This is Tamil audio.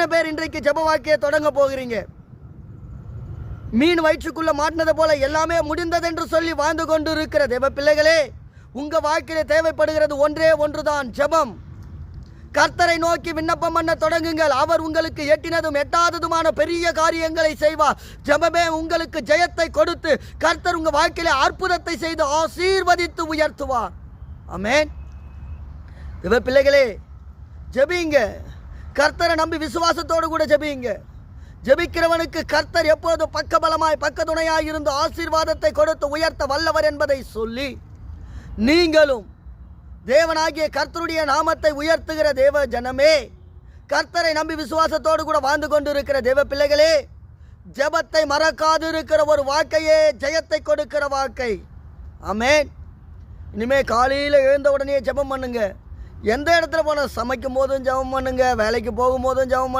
எத்தனை பேர் இன்றைக்கு ஜெப வாழ்க்கையை தொடங்க போகிறீங்க? மீன் வயிற்றுக்குள்ள மாட்டினது போல எல்லாமே முடிந்தது என்று சொல்லி வாழ்ந்து கொண்டு இருக்கிற தேவ பிள்ளைகளே, உங்க வாழ்க்கையில தேவைப்படுகிறது ஒன்றே ஒன்றுதான், ஜெபம். கர்த்தரை நோக்கி விண்ணப்பம் பண்ண தொடங்குங்கள். அவர் உங்களுக்கு எட்டினதும் எட்டாததுமான பெரிய காரியங்களை செய்வார். ஜெபமே உங்களுக்கு ஜெயத்தை கொடுத்து கர்த்தர் உங்க வாழ்க்கையில அற்புதத்தை செய்து ஆசீர்வதித்து உயர்த்துவார். ஆமென். தேவ பிள்ளைகளே, ஜெபிங்க. கர்த்தரை நம்பி விசுவாசத்தோடு கூட ஜெபிங்க. ஜெபிக்கிறவனுக்கு கர்த்தர் எப்போது பக்கபலமாய் பக்கத்துணையாய் இருந்து ஆசீர்வாதத்தை கொடுத்து உயர்த்த வல்லவர் என்பதை சொல்லி, நீங்களும் தேவனாகிய கர்த்தருடைய நாமத்தை உயர்த்துகிற தேவ ஜனமே, கர்த்தரை நம்பி விசுவாசத்தோடு கூட வாழ்ந்து கொண்டிருக்கிற தேவ பிள்ளைகளே, ஜெபத்தை மறக்காது இருக்கிற ஒரு வாழ்க்கையே ஜெயத்தை கொடுக்கிற வாழ்க்கை. ஆமென். இனிமே காலையில் எழுந்த உடனே ஜெபம் பண்ணுங்க. எந்த இடத்துல போனால் சமைக்கும் போதும் ஜெபம் பண்ணுங்க, வேலைக்கு போகும் போதும் ஜெபம்